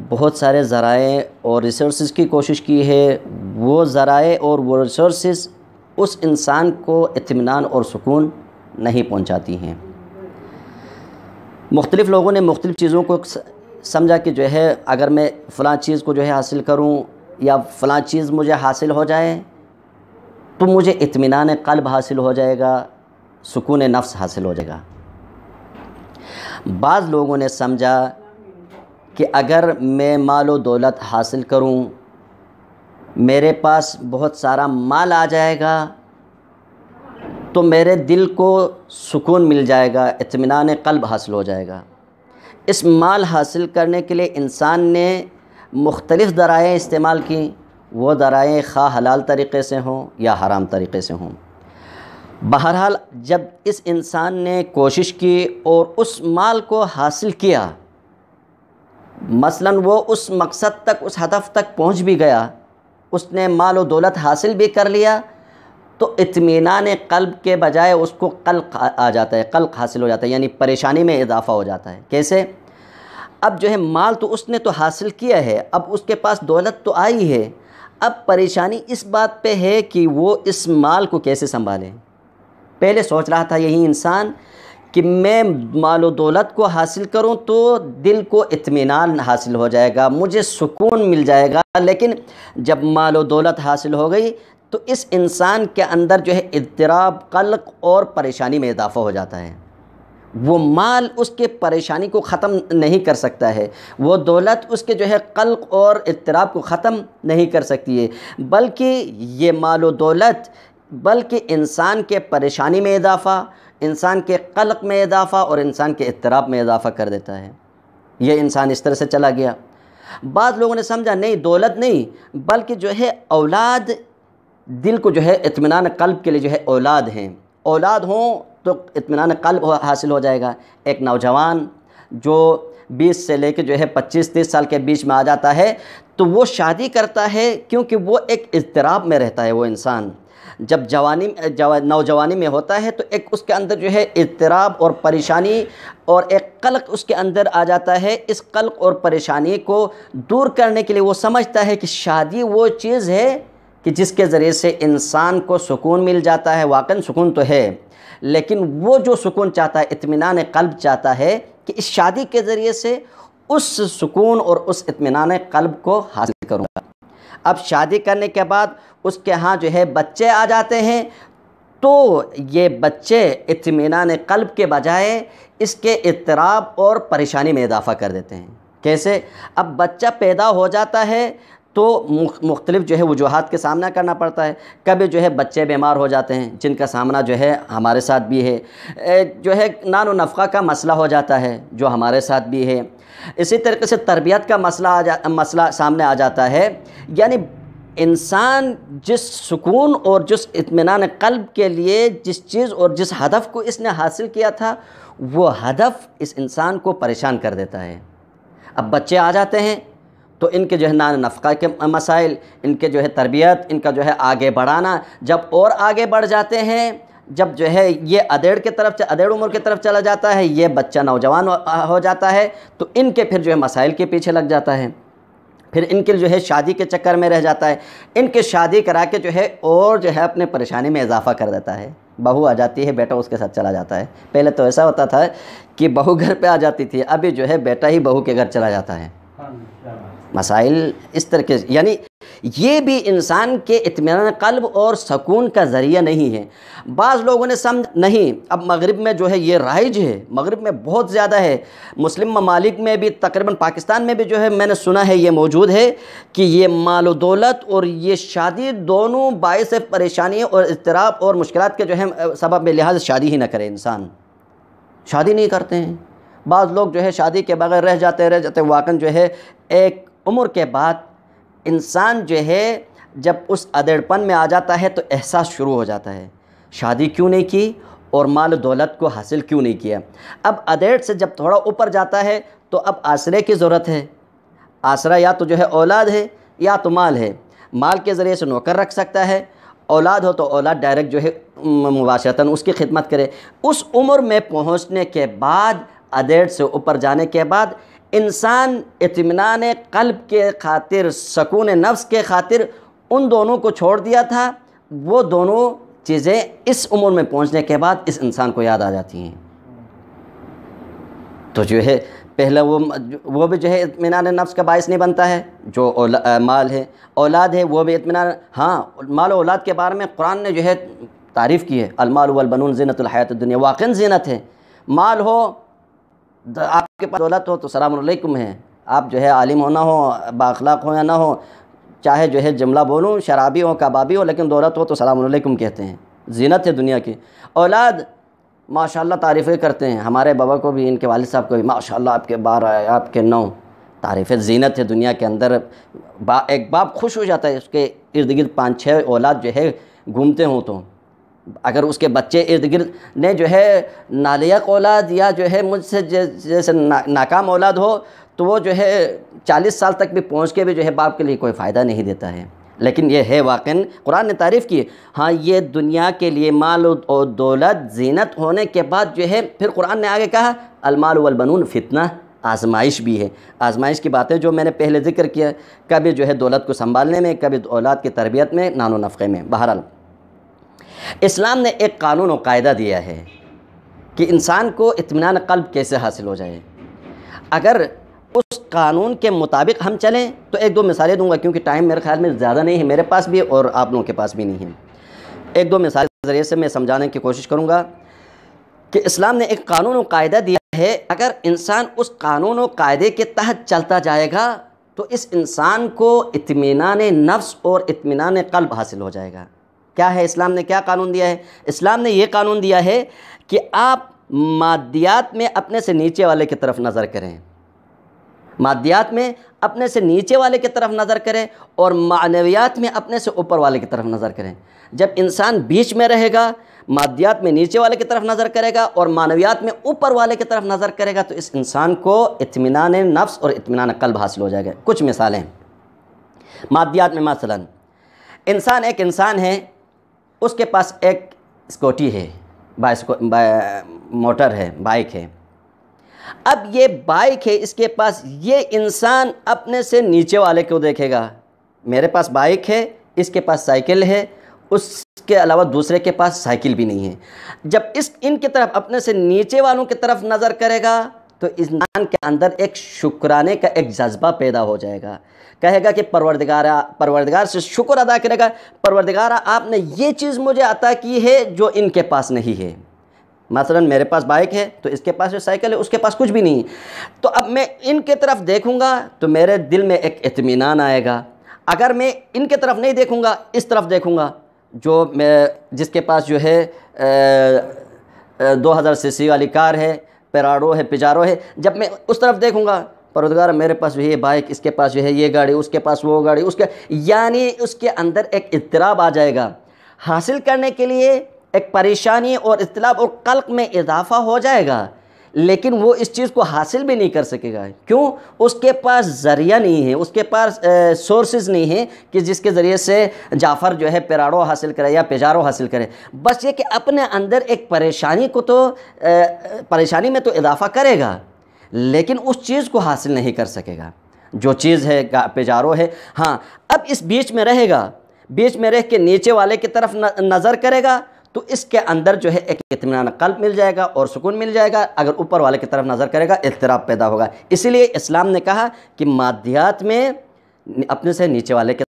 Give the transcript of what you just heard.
بہت سارے ذرائع اور ریسورسز کی کوشش کی ہے، وہ ذرائع اور وہ ریسورسز اس انسان کو اطمینان اور سکون نہیں پہنچاتی ہیں۔ مختلف لوگوں نے مختلف چیزوں کو سمجھا کہ جو ہے اگر میں فلاں چیز کو جو ہے حاصل کروں یا فلاں چیز مجھے حاصل ہو جائے تو مجھے اطمینان قلب حاصل ہو جائے گا، سکون نفس حاصل ہو جائے گا۔ بعض لوگوں نے سمجھا کہ اگر میں مال و دولت حاصل کروں، میرے پاس بہت سارا مال آ جائے گا تو میرے دل کو سکون مل جائے گا، اطمینان قلب حاصل ہو جائے گا۔ اس مال حاصل کرنے کے لیے انسان نے مختلف ذرائع استعمال کی، وہ ذرائع خواہ حلال طریقے سے ہوں یا حرام طریقے سے ہوں۔ بہرحال جب اس انسان نے کوشش کی اور اس مال کو حاصل کیا، مثلاً وہ اس مقصد تک، اس ہدف تک پہنچ بھی گیا، اس نے مال و دولت حاصل بھی کر لیا، تو اطمینان قلب کے بجائے اس کو قلق آ جاتا ہے، قلق حاصل ہو جاتا ہے، یعنی پریشانی میں اضافہ ہو جاتا ہے۔ کیسے؟ اب جو ہے مال تو اس نے تو حاصل کیا ہے، اب اس کے پاس دولت تو آئی ہے، اب پریشانی اس بات پہ ہے کہ وہ اس مال کو کیسے سنبھالے۔ پہلے سوچ رہا تھا یہی انسان کہ میں مال و دولت کو حاصل کروں تو دل کو اطمینان حاصل ہو جائے گا، مجھے سکون مل جائے گا، لیکن جب مال و دولت حاصل ہو گئی تو اس انسان کے اندر جو ہے اضطراب، قلق اور پریشانی میں اضافہ ہو جاتا ہے۔ وہ مال اس کے پریشانی کو ختم نہیں کر سکتا ہے، وہ دولت اس کے جو ہے قلق اور اضطراب کو ختم نہیں کر سکتی ہے، بلکہ یہ مال و دولت بلکہ انسان کے پریشانی میں اضافہ، انسان کے قلق میں اضافہ اور انسان کے اضطراب میں اضافہ کر دیتا ہے۔ یہ انسان اس طرح سے چلا گیا۔ بعض لوگوں نے سمجھا نہیں، دولت نہیں بلکہ جو ہے اولاد، دل کو جو ہے اطمینان قلب کے لیے جو ہے اولاد ہیں، اولاد ہوں تو اطمینان قلب حاصل ہو جائے گا۔ ایک نوجوان جو 20 سے لے کے جو ہے 25-30 سال کے بیچ میں آ جاتا ہے تو وہ شادی کرتا ہے، کیونکہ وہ ایک اضطراب میں رہتا ہے۔ وہ انسان جب نوجوانی میں ہوتا ہے تو ایک اس کے اندر جو ہے اضطراب اور پریشانی اور ایک قلق اس کے اندر آ جاتا ہے۔ اس قلق اور پریشانی کو دور کرنے کے لیے وہ سمجھتا ہے کہ شادی وہ چیز ہے کہ جس کے ذریعے سے انسان کو سکون مل جاتا ہے۔ واقعاً سکون تو ہے، لیکن وہ جو سکون چاہتا ہے، اطمینان قلب چاہتا ہے کہ اس شادی کے ذریعے سے اس سکون اور اس اطمینان قلب کو حاصل کروں گا۔ اب شادی کرنے کے بعد اس کے ہاں جو ہے بچے آ جاتے ہیں تو یہ بچے اطمینان قلب کے بجائے اس کے اضطراب اور پریشانی میں اضافہ کر دیتے ہیں۔ کیسے؟ اب بچہ پیدا ہو جاتا ہے تو مختلف جو ہے وجوہات کے سامنا کرنا پڑتا ہے۔ کبھی جو ہے بچے بیمار ہو جاتے ہیں، جن کا سامنا جو ہے ہمارے ساتھ بھی ہے، جو ہے نان و نفقہ کا مسئلہ ہو جاتا ہے جو ہمارے ساتھ بھی ہے۔ اسی طریقے سے تربیت کا مسئلہ سامنے آ جاتا ہے۔ یعنی انسان جس سکون اور جس اطمینان قلب کے لیے جس چیز اور جس ہدف کو اس نے حاصل کیا تھا، وہ ہدف اس انسان کو پریشان کر دیتا ہے۔ اب بچے آ جاتے ہیں تو ان کے جو ہے نان نفقہ کے مسائل، ان کے جو ہے تربیت، ان کا جو ہے آگے بڑھانا، جب اور آگے بڑھ جاتے ہیں، جب جو ہے یہ ادھیڑ عمر کی طرف چلا جاتا ہے، یہ بچہ نوجوان ہو جاتا ہے تو ان کے پھر جو ہے مسائل کے پیچھے لگ جاتا ہے، پھر ان کے جو ہے شادی کے چکر میں رہ جاتا ہے، ان کے شادی کرا کے جو ہے اور جو ہے اپنے پریشانی میں اضافہ کر دیتا ہے۔ بہو آ جاتی ہے، بیٹا اس کے ساتھ چلا جاتا ہے۔ پہلے تو ایسا ہوتا تھا کہ بہو گھر پہ آ جاتی تھی، ابھی جو ہے بیٹا ہی بہو کے گھر چلا جاتا ہے۔ مسائل اس طرح کے، یعنی یہ بھی انسان کے اطمینان قلب اور سکون کا ذریعہ نہیں ہے۔ بعض لوگوں نے سمجھ نہیں، اب مغرب میں جو ہے یہ رائج ہے، مغرب میں بہت زیادہ ہے، مسلم ممالک میں بھی، تقریباً پاکستان میں بھی جو ہے میں نے سنا ہے یہ موجود ہے کہ یہ مال و دولت اور یہ شادی دونوں باعث پریشانی اور اضطراب اور مشکلات کے جو ہے سبب میں لحاظ شادی ہی نہ کرے، انسان شادی نہیں کرتے ہیں۔ بعض لوگ جو ہے شادی کے بغیر رہ جاتے واقعاً جو ہے ایک عمر کے بعد انسان جو ہے جب اس ادھیڑپن میں آ جاتا ہے تو احساس شروع ہو جاتا ہے، شادی کیوں نہیں کی اور مال و دولت کو حاصل کیوں نہیں کیا۔ اب ادھیڑ سے جب تھوڑا اوپر جاتا ہے تو اب آسرے کی ضرورت ہے۔ آسرا یا تو جو ہے اولاد ہے یا تو مال ہے۔ مال کے ذریعے سے نوکر رکھ سکتا ہے، اولاد ہو تو اولاد ڈائریکٹ جو ہے مباشرتاً اس کی خدمت کرے۔ اس عمر میں پہنچنے کے بعد، ادھیڑ سے اوپر جانے کے بعد انسان اطمینان قلب کے خاطر، سکون نفس کے خاطر ان دونوں کو چھوڑ دیا تھا، وہ دونوں چیزیں اس عمر میں پہنچنے کے بعد اس انسان کو یاد آ جاتی ہیں۔ تو جو ہے پہلے وہ بھی جو ہے اطمینان نفس کا باعث نہیں بنتا ہے، جو مال ہے، اولاد ہے، وہ بھی اطمینان۔ ہاں، مال و اولاد کے بارے میں قرآن نے جو ہے تعریف کی ہے، المال والبنون زینت الحیات الدنیا، واقعاً زینت ہے۔ مال ہو، آپ کے پاس دولت ہو تو سلام علیکم ہے، آپ جو ہے عالم ہو نہ ہو، بااخلاق ہو یا نہ ہو، چاہے جو ہے جملہ بولوں، شرابی ہو کبابی ہو، لیکن دولت ہو تو سلام علیکم کہتے ہیں، زینت ہے دنیا کی۔ اولاد ماشاءاللہ تعریفیں کرتے ہیں، ہمارے بابا کو بھی، ان کے والد صاحب کو بھی، ماشاءاللہ آپ کے 12 آپ کے 9، تعریفیں، زینت ہے دنیا کے اندر۔ ایک باپ خوش ہو جاتا ہے اس کے ارد گرد 5-6 اولاد جو ہے گھومتے ہوں تو، اگر اس کے بچے ارد گرد نے جو ہے نالیق اولاد یا جو ہے مجھ سے جیسے ناکام اولاد ہو تو وہ جو ہے 40 سال تک بھی پہنچ کے بھی جو ہے باپ کے لیے کوئی فائدہ نہیں دیتا ہے۔ لیکن یہ ہے واقعاً قرآن نے تعریف کی ہے۔ ہاں، یہ دنیا کے لیے مال و دولت زینت ہونے کے بعد جو ہے پھر قرآن نے آگے کہا المال والبنون فتنہ، آزمائش بھی ہے۔ آزمائش کی باتیں جو میں نے پہلے ذکر کیا، کبھی جو ہے دولت کو سنبھالنے میں، کبھی اولاد کی تربیت میں، نان و نفقے میں۔ بہرحال اسلام نے ایک قانون و قاعدہ دیا ہے کہ انسان کو اطمینان قلب کیسے حاصل ہو جائے۔ اگر اس قانون کے مطابق ہم چلیں تو ایک دو مثالیں دوں گا، کیونکہ ٹائم میرے خیال میں زیادہ نہیں ہے، میرے پاس بھی اور آپ لوگوں کے پاس بھی نہیں ہے۔ ایک دو مثال کے ذریعے سے میں سمجھانے کی کوشش کروں گا کہ اسلام نے ایک قانون و قاعدہ دیا ہے، اگر انسان اس قانون و قاعدے کے تحت چلتا جائے گا تو اس انسان کو اطمینان نفس اور اطمینان قلب حاصل ہو جائے گا۔ کیا ہے اسلام نے کیا قانون دیا ہے؟ اسلام نے یہ قانون دیا ہے کہ آپ مادیات میں اپنے سے نیچے والے کی طرف نظر کریں، مادیات میں اپنے سے نیچے والے کی طرف نظر کریں، اور معنویات میں اپنے سے اوپر والے کی طرف نظر کریں۔ جب انسان بیچ میں رہے گا، مادیات میں نیچے والے کی طرف نظر کرے گا اور معنویات میں اوپر والے کی طرف نظر کرے گا، تو اس انسان کو اطمینان نفس اور اطمینان قلب حاصل ہو جائے گا۔ کچھ مثالیں مادیات میں، مثلا انسان ایک انسان ہے، اس کے پاس ایک اسکوٹی ہے، موٹر ہے، بائک ہے۔ اب یہ بائک ہے اس کے پاس، یہ انسان اپنے سے نیچے والے کو دیکھے گا، میرے پاس بائک ہے، اس کے پاس سائیکل ہے، اس کے علاوہ دوسرے کے پاس سائیکل بھی نہیں ہے۔ جب ان کی طرف اپنے سے نیچے والوں کی طرف نظر کرے گا تو انسان کے اندر ایک شکرانے کا ایک جذبہ پیدا ہو جائے گا، کہے گا کہ پروردگار سے شکر ادا کرے گا، پروردگارا آپ نے یہ چیز مجھے عطا کی ہے جو ان کے پاس نہیں ہے۔ مثلا میرے پاس بائک ہے تو اس کے پاس جو سائیکل ہے اس کے پاس کچھ بھی نہیں ہے، تو اب میں ان کے طرف دیکھوں گا تو میرے دل میں ایک اطمینان آئے گا۔ اگر میں ان کے طرف نہیں دیکھوں گا، اس طرف دیکھوں گا، جس کے پاس جو ہے 2000 سی سی والی کار ہے، پجارو ہے، جب میں اس طرف دیکھوں گا، پروردگار میرے پاس جو ہے یہ بائک، اس کے پاس جو ہے یہ گاڑی، اس کے پاس وہ گاڑی، یعنی اس کے اندر ایک اضطراب آ جائے گا۔ حاصل کرنے کے لیے ایک پریشانی اور اضطراب اور قلق میں اضافہ ہو جائے گا، لیکن وہ اس چیز کو حاصل بھی نہیں کر سکے گا۔ کیوں؟ اس کے پاس ذریعہ نہیں ہے، اس کے پاس سورسز نہیں ہیں کہ جس کے ذریعے سے جعفر جو ہے پیراڈو حاصل کرے یا پیجارو حاصل کرے۔ بس یہ کہ اپنے اندر ایک پریشانی میں تو اضافہ کرے گا، لیکن اس چیز کو حاصل نہیں کر سکے گا جو چیز ہے پیجارو ہے۔ ہاں، اب اس بیچ میں رہے گا، بیچ میں رہ کے نیچے والے کی طرف نظر کرے گا تو اس کے اندر جو ہے ایک اطمینان قلب مل جائے گا اور سکون مل جائے گا۔ اگر اوپر والے کی طرف نظر کرے گا، اضطراب پیدا ہوگا۔ اسی لیے اسلام نے کہا کہ مادیات میں اپنے سے نیچے والے کے